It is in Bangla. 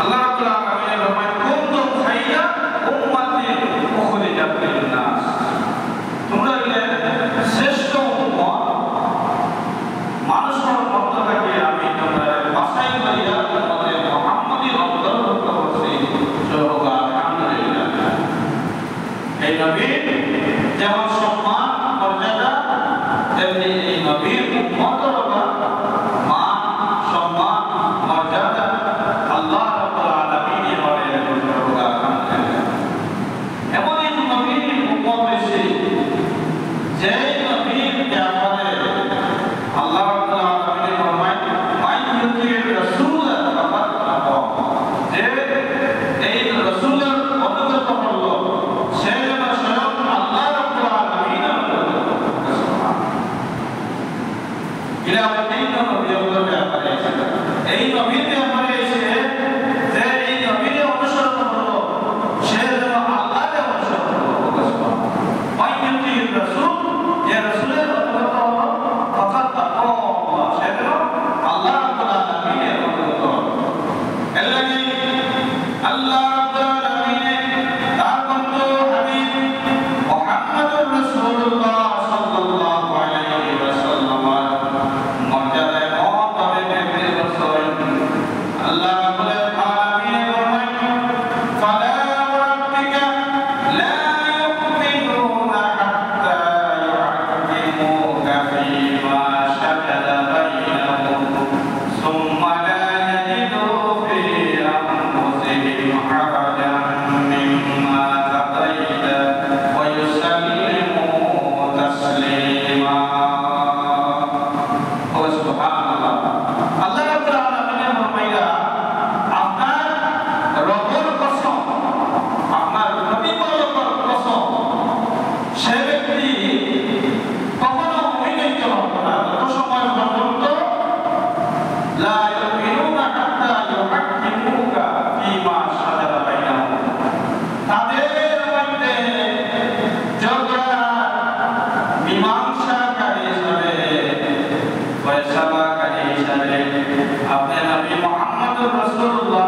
আল্লাহ রাব্বুল আলামিন ফরমায় কুনতুম খায়রা উম্মাতিন উখরিজাত লিন-নাস, তোমরা হলে শ্রেষ্ঠ উম্মত, মানুষের মধ্য থেকে আমি তোমাদের বাছাই করিয়া তোমাদের মুহাম্মদী অন্তর্ভুক্ত করছি। আলহামদুলিল্লাহ। এই নবীর যেমন সম্মান মর্যাদা, তেমনি এই নবীর উম্মতেরও মান সম্মান মর্যাদা আল্লাহ রাব্বুল আলামিন বলেন। আলহামদুলিল্লাহ। এমন এক নবীর উম্মত হয়েছে যে নবীর ব্যাপারে আল্লাহ রাব্বুল আলামিন ফরমায় মান ইউতির রাসূল ফাকাদ আতা, যে এই রাসূলের অনুগত হলো সে যেন স্বয়ং আল্লাহ রাব্বুল আলামিনের অনুগত। এটা এই নবীর ব্যাপারে এই নবীর ব্যাপারে এসে যে এই নবীর অনুসরণ হলো সে যেন আল্লাহর অনুসরণ হলো। মান ইউতির রাসূল, যে রাসূলের অনুগত হলো ফাকাদ আতা, সে যেন আল্লাহ রাব্বুল আলামিনের অনুগত হলো। এর লাগি আল্লাহ রাব্বুল আলামিন তার বন্ধু হাবিব মুহাম্মদুর রাসূলুল্লাহ সাল্লাল্লাহু আলাইহি ওয়াসাল্লামের মর্যাদায় মহত্তবে ব্যক্তির বছর আল্লাহ রাব্বুল আলামিন ফরমায় ফালা রাব্বিকা লা ইউমিনুনা হাত্তা ইউহাক্কিমুকা ফীমা শাজারা বাইনাহুম সুম্মা লা ইয়াজিদু ফী আনফুসিহিম হারাজান মিম্মা কাদাইতা ওয়া ইউসাল্লিমু তাসলিমা। সুবহানাল্লাহ। আল্লাহ রাব্বুল আলামিন ফরমাইলা, আপনার রবের কসম, আপনার নবী পরলোকের কসম, সে ব্যক্তি কখনো মুমিন হতে পারবে না যত সময় পর্যন্ত লা ইউমিনুনা হাত্তা ইউহাক্কিমুকা ফীমা শাজারা বাইনাহুম, তাদের মধ্যে ঝগড়া মীমাংসাকারী হিসাবে, ফয়সালাকারী হিসাবে আপনি নবী মুহাম্মদুর রাসূলুল্লাহ